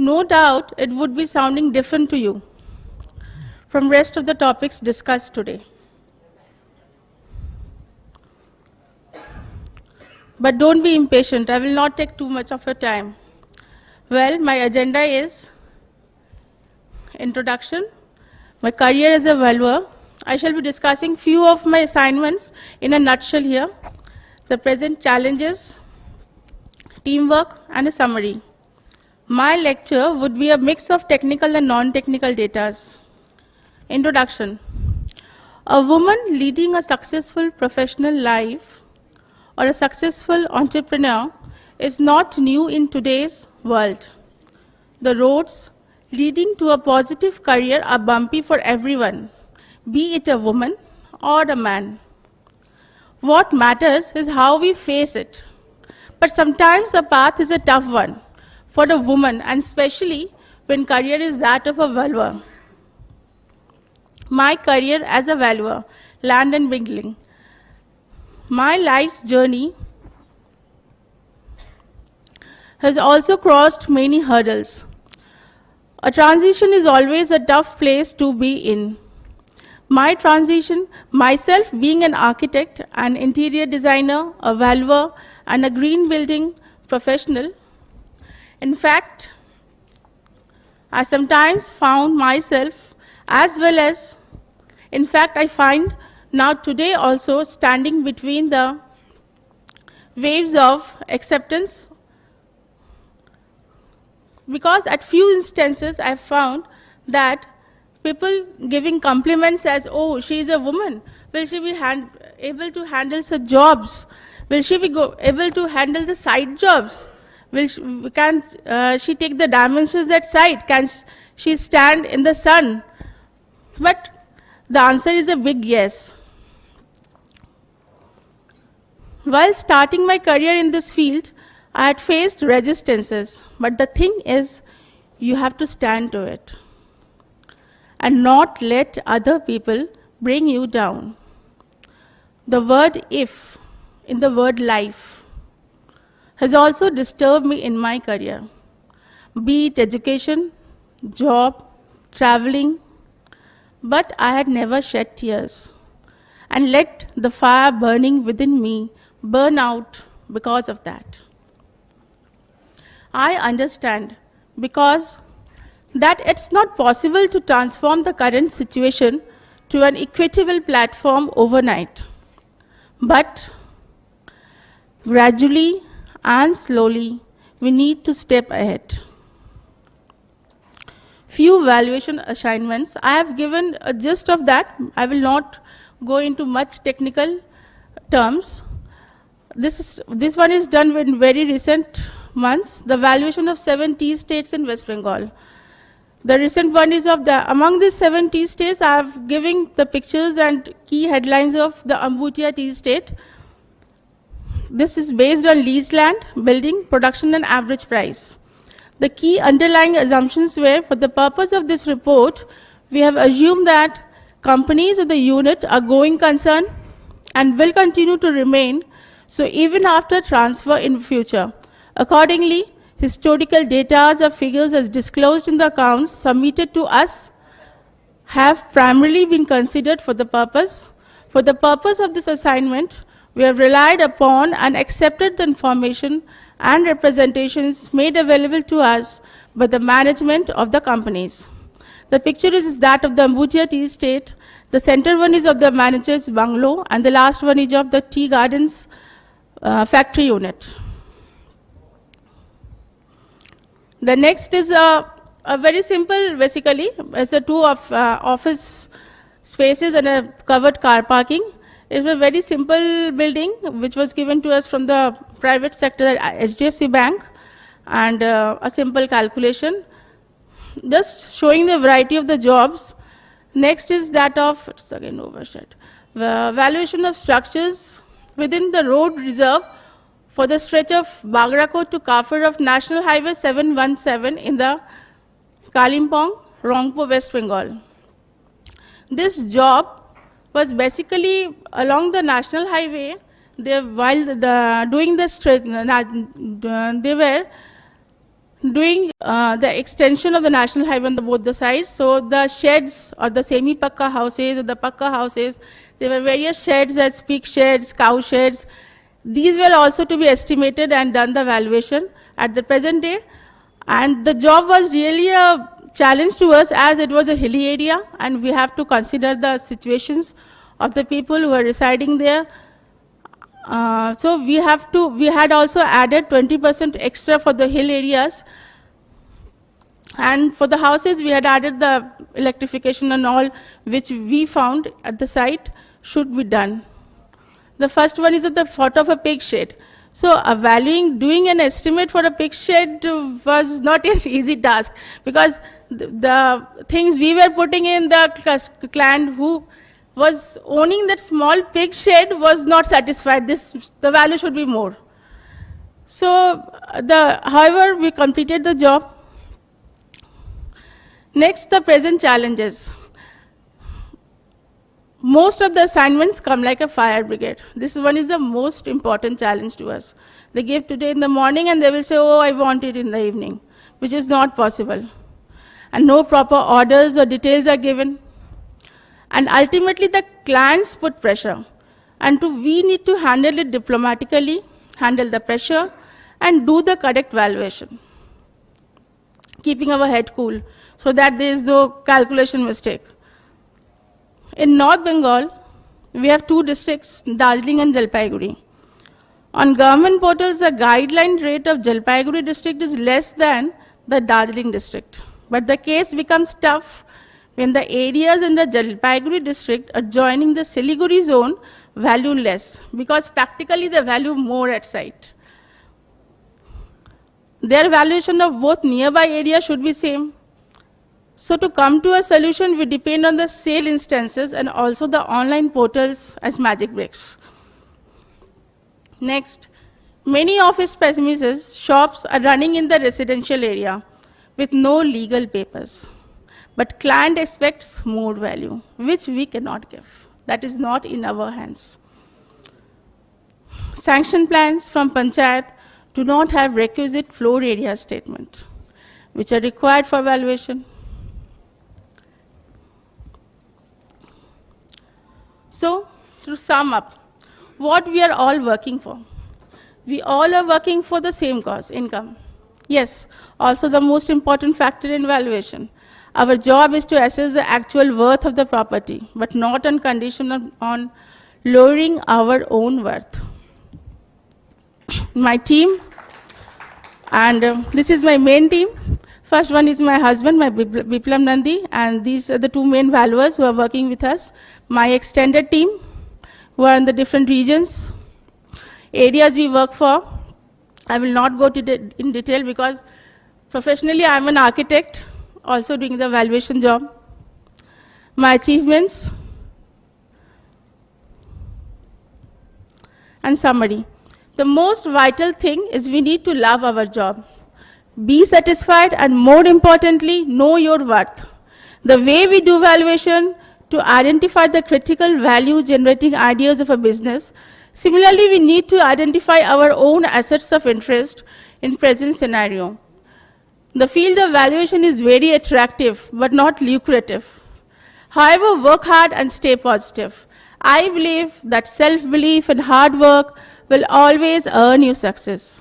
No doubt it would be sounding different to you from rest of the topics discussed today. But don't be impatient, I will not take too much of your time. Well, my agenda is introduction, my career as a valuer. I shall be discussing few of my assignments in a nutshell here, the present challenges, teamwork, and a summary. My lecture would be a mix of technical and non-technical data. Introduction. A woman leading a successful professional life or a successful entrepreneur is not new in today's world. The roads leading to a positive career are bumpy for everyone, be it a woman or a man. What matters is how we face it. But sometimes the path is a tough one for the woman, and especially when career is that of a valuer. My career as a valuer, land and building. My life's journey has also crossed many hurdles. A transition is always a tough place to be in. My transition, myself being an architect, an interior designer, a valuer, and a green building professional, in fact, I sometimes found myself as well as, in fact, I find now today also standing between the waves of acceptance, because at few instances I found that people giving compliments as, oh, she is a woman, will she be able to handle such jobs? Will she be able to handle the side jobs? Can she take the dimensions at side? Can she stand in the sun? But the answer is a big yes. While starting my career in this field, I had faced resistances. But the thing is, you have to stand to it and not let other people bring you down. The word if in the word life has also disturbed me in my career, be it education, job, traveling, but I had never shed tears and let the fire burning within me burn out because of that. I understand because that it's not possible to transform the current situation to an equitable platform overnight. But gradually and slowly, we need to step ahead. Few valuation assignments. I have given a gist of that. I will not go into much technical terms. This one is done in very recent months. The valuation of 7 tea states in West Bengal. The recent one is of among these 7 tea states, I have given the pictures and key headlines of the Ambutia tea state. This is based on leased land, building, production, and average price. The key underlying assumptions were, for the purpose of this report, we have assumed that companies of the unit are going concern and will continue to remain so even after transfer in future. Accordingly, historical data or figures as disclosed in the accounts submitted to us have primarily been considered for the purpose. For the purpose of this assignment, we have relied upon and accepted the information and representations made available to us by the management of the companies. The picture is that of the Ambutia tea estate. The center one is of the manager's bungalow, and the last one is of the tea gardens factory unit. The next is a very simple, basically, it's a two of office spaces and a covered car parking. It's a very simple building which was given to us from the private sector at HDFC Bank, and a simple calculation. Just showing the variety of the jobs. Next is that of, it's again overshot, valuation of structures within the road reserve for the stretch of Bagrakot to Kafur of National Highway 717 in the Kalimpong, Rangpur, West Bengal. This job was basically along the national highway. While doing the stretch, they were doing the extension of the national highway on both the sides. So the sheds or the semi-pakka houses or the pakka houses, there were various sheds as pig sheds, cow sheds. These were also to be estimated and done the valuation at the present day. And the job was really a challenge to us as it was a hilly area and we have to consider the situations of the people who are residing there. So we had also added 20% extra for the hill areas. And for the houses, we had added the electrification and all, which we found at the site should be done. The first one is at the foot of a pig shed. So doing an estimate for a pig shed was not an easy task because the things we were putting in, the client who was owning that small pig shed was not satisfied. The value should be more. So, however, we completed the job. Next, the present challenges. Most of the assignments come like a fire brigade. This one is the most important challenge to us. They give today in the morning and they will say, oh, I want it in the evening, which is not possible. And no proper orders or details are given. And ultimately, the clients put pressure. And we need to handle it diplomatically, handle the pressure, and do the correct valuation. Keeping our head cool, so that there is no calculation mistake. In North Bengal, we have two districts, Darjeeling and Jalpaiguri. On government portals, the guideline rate of Jalpaiguri district is less than the Darjeeling district. But the case becomes tough when the areas in the Jalpaiguri district adjoining the Siliguri zone value less, because practically they value more at site. Their valuation of both nearby areas should be same. So to come to a solution, we depend on the sale instances and also the online portals as magic bricks. Next, many office premises shops are running in the residential area with no legal papers. But client expects more value, which we cannot give. That is not in our hands. Sanction plans from Panchayat do not have requisite floor area statement, which are required for valuation. So, to sum up, what we are all working for? We all are working for the same cause, income. Yes, also the most important factor in valuation. Our job is to assess the actual worth of the property, but not on condition on lowering our own worth. My team, and this is my main team. First one is my husband, my Biplam Nandi, and these are the two main valuers who are working with us. My extended team, who are in the different regions, areas we work for. I will not go in detail because professionally I am an architect, also doing the valuation job. My achievements and summary. The most vital thing is we need to love our job. Be satisfied and more importantly, know your worth. The way we do valuation to identify the critical value generating ideas of a business. Similarly, we need to identify our own assets of interest in present scenario. The field of valuation is very attractive but not lucrative. However, work hard and stay positive. I believe that self-belief and hard work will always earn you success.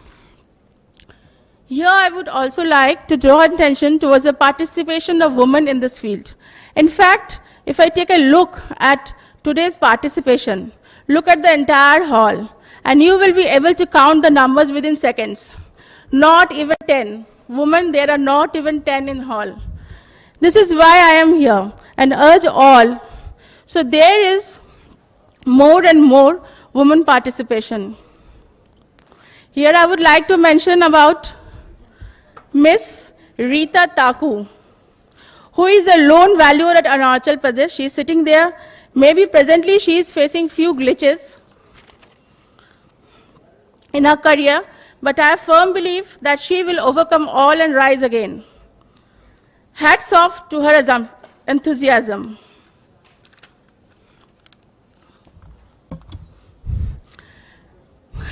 Here I would also like to draw attention towards the participation of women in this field. In fact, if I take a look at today's participation, look at the entire hall, and you will be able to count the numbers within seconds. Not even 10. Women, there are not even 10 in hall. This is why I am here and urge all. So there is more and more women participation. Here I would like to mention about Miss Rita Taku, who is a lone valuer at Arunachal Pradesh. She is sitting there. Maybe presently she is facing few glitches in her career, but I have firm belief that she will overcome all and rise again. Hats off to her enthusiasm.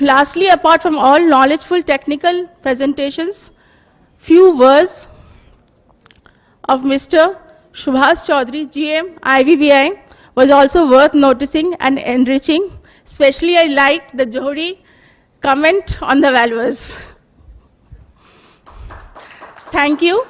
Lastly, apart from all knowledgeful technical presentations, few words of Mr. Subhas Chaudhary, GM, IVBI, was also worth noticing and enriching. Especially, I liked the Johari comment on the values. Thank you.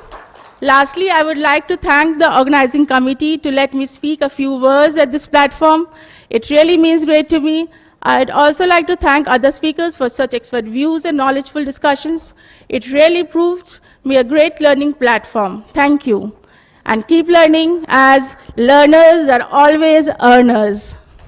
Lastly, I would like to thank the organizing committee to let me speak a few words at this platform. It really means great to me. I'd also like to thank other speakers for such expert views and knowledgeable discussions. It really proved me a great learning platform. Thank you. And keep learning, as learners are always earners.